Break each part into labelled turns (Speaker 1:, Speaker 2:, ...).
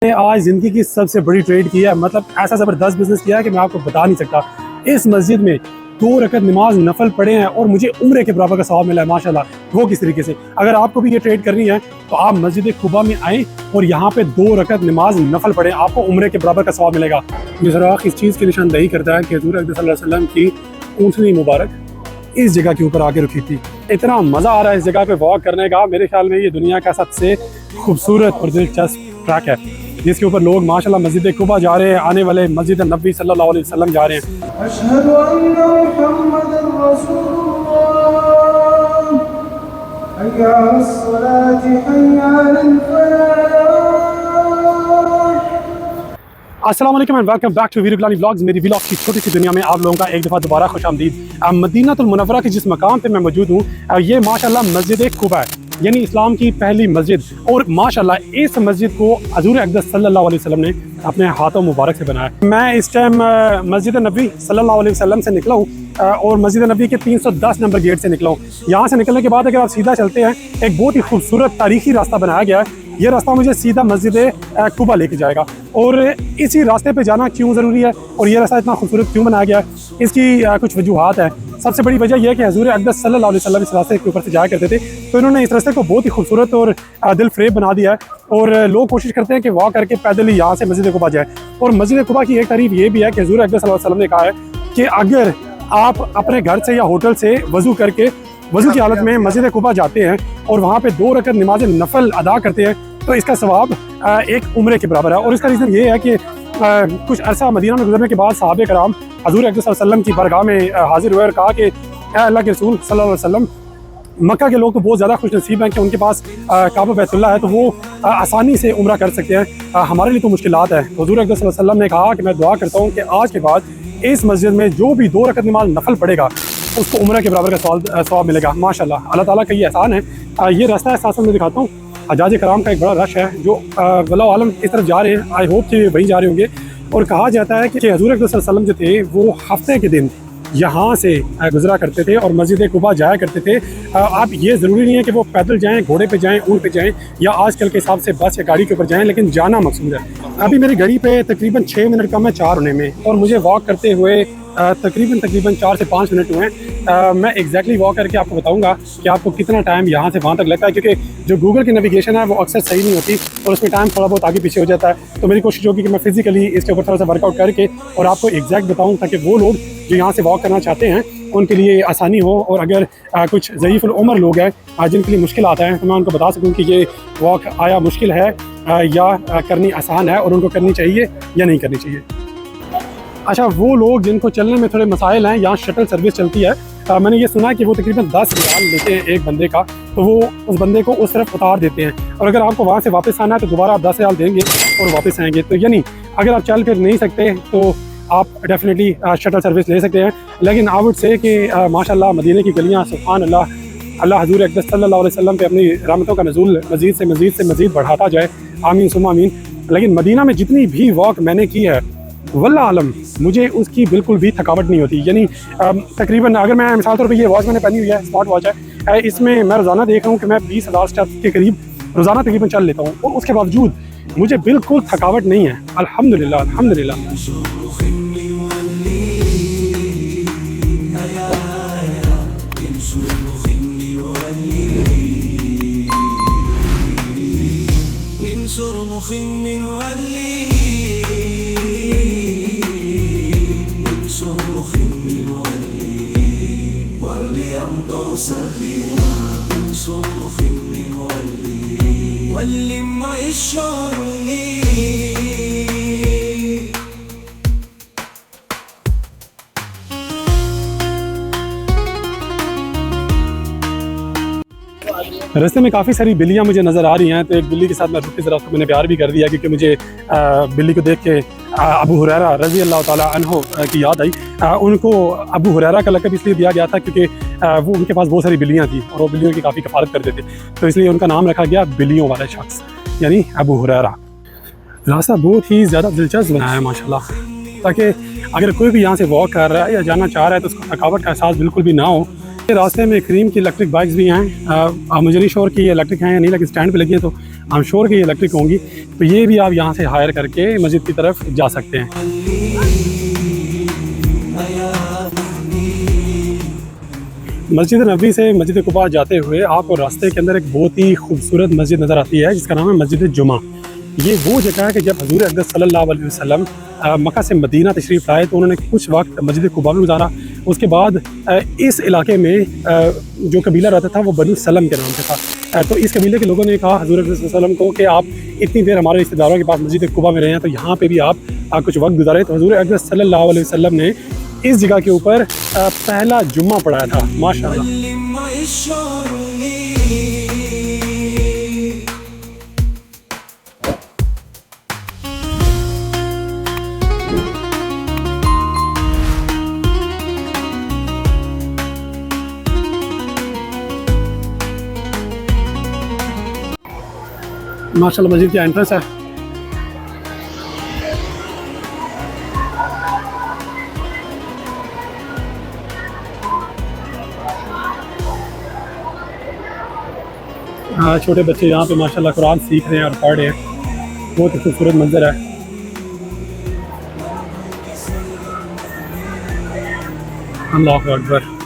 Speaker 1: आज ज़िंदगी की सबसे बड़ी ट्रेड की है, मतलब ऐसा ज़बरदस्त बिजनेस किया है कि मैं आपको बता नहीं सकता। इस मस्जिद में 2 रकत नमाज नफल पढ़े हैं और मुझे उम्रे के बराबर का सवाब मिला है माशाल्लाह। वो किस तरीके से, अगर आपको भी ये ट्रेड करनी है तो आप मस्जिद कुबा में आएँ और यहाँ पे 2 रकत नमाज नफल पढ़ें, आपको उम्रे के बराबर का सवाब मिलेगा। ये सुराख इस चीज़ की निशानदही करता है कि हुज़ूर अक़दस सल्लल्लाहु अलैहि वसल्लम की ऊँटनी मुबारक इस जगह के ऊपर आके रुकी थी। इतना मज़ा आ रहा है इस जगह पे वॉक करने का। मेरे ख्याल में ये दुनिया का सबसे खूबसूरत और दिलचस्प ट्रैक है जिसके ऊपर लोग माशाल्लाह मस्जिद कुबा जा रहे हैं, आने वाले मस्जिद नबी सल्लल्लाहु अलैहि वसल्लम जा रहे हैं। अस्सलाम वालेकुम and welcome back to Veer Gilani vlogs. मेरी व्लॉग की छोटी सी दुनिया में आप लोगों का एक दफ़ा दोबारा खुशामदीद। मदीनातुल मुनव्वरा के जिस मकाम पे मैं मौजूद हूँ ये माशाल्लाह मस्जिद कुबा है, यानी इस्लाम की पहली मस्जिद। और माशाल्लाह इस मस्जिद को हुज़ूर अक़दस सल्लल्लाहु अलैहि वसल्लम ने अपने हाथों मुबारक से बनाया। मैं इस टाइम मस्जिद नबी सल्लल्लाहु अलैहि वसल्लम से निकला हूँ और मस्जिद नबी के 310 नंबर गेट से निकला हूँ। यहाँ से निकलने के बाद अगर आप सीधा चलते हैं, एक बहुत ही खूबसूरत तारीखी रास्ता बनाया गया है। ये रास्ता मुझे सीधा मस्जिद कुबा लेके जाएगा और इसी रास्ते पे जाना क्यों ज़रूरी है और ये रास्ता इतना खूबसूरत क्यों बनाया गया है, इसकी कुछ वजूहात है। सबसे बड़ी वजह यह है कि हुज़ूर अक़दस सल्लल्लाहु अलैहि वसल्लम इस रास्ते के ऊपर से जाया करते थे, तो इन्होंने इस रास्ते को बहुत ही खूबसूरत और दिल फ्रेब बना दिया है। और लोग कोशिश करते हैं कि वॉक करके पैदल ही यहाँ से मस्जिद कुबा जाए। और मस्जिद कुबा की एक तारीफ ये भी है कि हुज़ूर अक़दस सल्लल्लाहु अलैहि वसल्लम ने कहा है कि अगर आप अपने घर से या होटल से वज़ू करके वज़ू की हालत में मस्जिद कुबा जाते हैं और वहाँ पे 2 रकत नमाज नफल अदा करते हैं तो इसका सवाब एक उम्रे के बराबर है। और इसका रीज़न ये है कि कुछ अरसा मदीना में गुजरने के बाद सहाबे कराम हुज़ूर अक़दस सल्लल्लाहु अलैहि वसल्लम की बारगाह में हाजिर हुए और कहा कि अल्लाह के रसूल सल्लल्लाहु अलैहि वसल्लम, मक्का के लोग तो बहुत ज़्यादा खुश नसीब हैं कि उनके पास काबा बैतुल्लाह है, तो वो आसानी से उम्रा कर सकते हैं, हमारे लिए तो मुश्किलात है। हुज़ूर अक़दस सल्लल्लाहु अलैहि वसल्लम ने कहा कि मैं दुआ करता हूँ कि आज के बाद इस मस्जिद में जो भी 2 रकत नमाज नफल पड़ेगा उसको उम्रा के बराबर का सवाब मिलेगा। माशाल्लाह, अल्लाह ताला का ये एहसान है। ये रास्ता है, साथ साथ मैं दिखाता हूँ हजाज कराम का एक बड़ा रश है जो वल्लाहु आलम इस तरफ जा रहे हैं। आई होप कि वहीं जा रहे होंगे। और कहा जाता है कि हुज़ूर अक़दस सल्लल्लाहु अलैहि वसल्लम जो थे वो हफ्ते के दिन यहाँ से गुजरा करते थे और मस्जिद कुबा जाया करते थे। आप ये ज़रूरी नहीं है कि वो पैदल जाएं, घोड़े पे जाएं, ऊँट पे जाएं या आजकल के हिसाब से बस या गाड़ी के ऊपर जाएं, लेकिन जाना मकसूद है। अभी मेरी घड़ी पे तकरीबन 6 मिनट कम है 4 होने में और मुझे वॉक करते हुए तकरीबन 4 से 5 मिनट हुए हैं। मैं एग्जैक्टली वॉक करके आपको बताऊंगा कि आपको कितना टाइम यहाँ से वहाँ तक लगता है, क्योंकि जो गूगल की नेविगेशन है वो अक्सर सही नहीं होती और उसमें टाइम थोड़ा बहुत आगे पीछे हो जाता है। तो मेरी कोशिश होगी कि मैं फिजिकली इसके ऊपर थोड़ा सा वर्कआउट करके और आपको एग्जैक्ट बताऊँ ताकि वो लोग जो यहाँ से वॉक करना चाहते हैं उनके लिए आसानी हो। और अगर कुछ ज़ईफ़ुल उम्र लोग हैं जिनके लिए मुश्किल आता है तो मैं उनको बता सकूँ कि ये वॉक आया मुश्किल है या करनी आसान है और उनको करनी चाहिए या नहीं करनी चाहिए। अच्छा, वो लोग जिनको चलने में थोड़े मसाइल हैं, यहाँ शटल सर्विस चलती है। मैंने ये सुना कि वो तकरीबन 10 रियाल लेते हैं एक बंदे का, तो वो उस बंदे को उस तरफ उतार देते हैं और अगर आपको वहाँ से वापस आना है तो दोबारा आप 10 रियाल देंगे और वापस आएंगे। तो यानी अगर आप चल फिर नहीं सकते तो आप डेफिनेटली शटल सर्विस ले सकते हैं। लेकिन आई वुड से कि माशाल्लाह मदीने की गलियाँ सुभान अल्लाह, अल्लाह हुज़ूर अक़दस सल्लल्लाहु अलैहि वसल्लम पे अपनी रहमतों का नज़ूल मज़ीद से मज़ीद बढ़ाता जाए, आमीन सुम्मा आमीन। लेकिन मदीना में जितनी भी वॉक मैंने की है वल्लाह आलम मुझे उसकी बिल्कुल भी थकावट नहीं होती। यानी तकरीबन अगर मैं मिसाल तौर पे ये वॉच मैंने पहनी हुई है, स्मार्ट वॉच है, इसमें मैं रोज़ाना देख रहा हूँ कि मैं 20,000 स्टेप्स के करीब रोज़ाना तकरीबन चल लेता हूँ और उसके बावजूद मुझे बिल्कुल थकावट नहीं है। अल्हम्दुलिल्लाह अल्हम्दुलिल्लाह। रास्ते में काफ़ी सारी बिल्लियाँ मुझे नज़र आ रही हैं, तो एक बिल्ली के साथ मैं रुक के ज़रा उसको मैंने प्यार भी कर दिया क्योंकि मुझे बिल्ली को देख के अबू हुरैरा रज़ी अल्लाह ताला अन्हु की याद आई। उनको अबू हुरैरा का लक़ब इसलिए दिया गया था क्योंकि वो उनके पास बहुत सारी बिल्लियाँ थी और वो बिल्लियों की काफ़ी कफ़ारत करते थे, तो इसलिए उनका नाम रखा गया बिल्लियों वाला शख्स, यानी अबू हुरैरा। रास्ता बहुत ही ज़्यादा दिलचस्प बनाया है माशाल्लाह, ताकि अगर कोई भी यहाँ से वॉक कर रहा है या जाना चाह रहा है तो उसको थकावट का एहसास बिल्कुल भी ना हो। रास्ते में क्रीम की इलेक्ट्रिक बाइक्स भी हैं, मुझे नहीं श्योर कि ये इलेक्ट्रिक हैं या नहीं, लेकिन स्टैंड पे लगी हैं तो आई एम श्योर कि ये इलेक्ट्रिक होंगी, तो ये भी आप यहाँ से हायर करके मस्जिद की तरफ जा सकते हैं। मस्जिद नबवी से मस्जिद कुबा जाते हुए आपको रास्ते के अंदर एक बहुत ही खूबसूरत मस्जिद नज़र आती है जिसका नाम है मस्जिद जुमा। ये वो जगह है कि जब हज़ूर अक़दस सल्लल्लाहु अलैहि वसल्लम मक्का से मदीना तशरीफ़ लाए तो उन्होंने कुछ वक्त मस्जिद कुबा में गुजारा। उसके बाद इस इलाके में जो कबीला रहता था वो बनी सलम के नाम से था। तो इस कबीले के लोगों ने कहा हज़ूर अक़दस सल्लल्लाहु अलैहि वसल्लम को कि आप इतनी देर हमारे रिश्तेदारों के पास मस्जिद कुबा में रहे हैं तो यहाँ पर भी आप कुछ वक्त गुजारे। तो हज़ूर अक़दस सल्लल्लाहु अलैहि वसल्लम ने इस जगह के ऊपर पहला जुम्मा पढ़ाया था। माशाअल्लाह। माशाअल्लाह मस्जिद की एंट्रेंस है। हाँ, छोटे बच्चे यहाँ पे माशाल्लाह कुरान सीख रहे हैं और पढ़ रहे हैं। बहुत ही खूबसूरत मंजर है। अल्लाहु अकबर।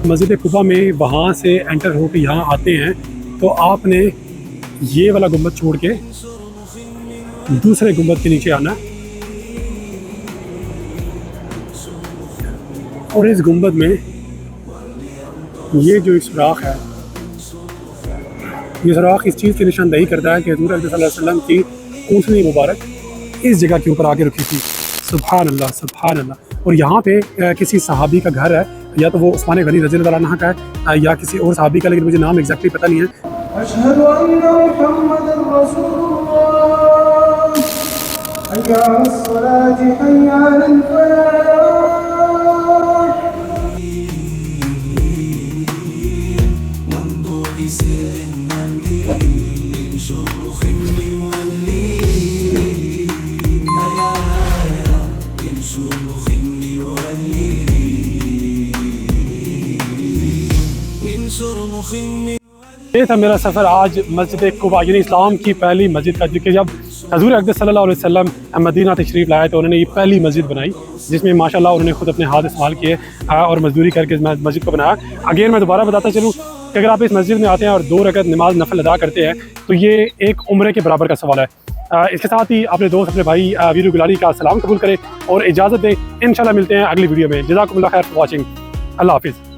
Speaker 1: मस्जिद कुबा में वहाँ से एंटर होकर यहाँ आते हैं तो आपने ये वाला गुंबद छोड़ के दूसरे गुंबद के नीचे आना और इस गुंबद में ये जो सुराख है, ये सुराख इस चीज़ की निशानदेही करता है कि हज़ूर अक़दस सल्लल्लाहु अलैहि वसल्लम की ऊँटनी मुबारक इस जगह के ऊपर आके रखी थी। सुभान अल्लाह, सुभान अल्लाह। और यहाँ पे किसी सहाबी का घर है, या तो वो उस्मान गनी रज़ियल्लाहु अन्हु का है या किसी और सहाबी का, लेकिन मुझे नाम एग्जैक्टली पता नहीं है। अशहदु अन्ना मुहम्मदन रसूलुल्लाह, हय्या अस्सलाति हय्या अलल फलाह। ये था मेरा सफ़र आज मस्जिद कुबा यानी इस्लाम की पहली मस्जिद का, क्योंकि जब हज़ूर अक़दस सल्लल्लाहु अलैहि वसल्लम मदीना तशरीफ़ लाए तो उन्होंने ये पहली मस्जिद बनाई जिसमें माशाल्लाह उन्होंने खुद अपने हाथ इस्तेमाल किए और मजदूरी करके मस्जिद को बनाया। अगेन मैं दोबारा बताता चलूँ कि अगर आप इस मस्जिद में आते हैं और 2 रकअत नमाज नफल अदा करते हैं तो ये एक उम्रे के बराबर का सवाल है। इसके साथ ही अपने दोस्त अपने भाई वीरू गुलानी का सलाम कबूल करें और इजाज़त दें। इंशाल्लाह मिलते हैं अगली वीडियो में। जज़ाकुमुल्लाह खैर फॉर वॉचिंग। अल्लाह हाफिज़।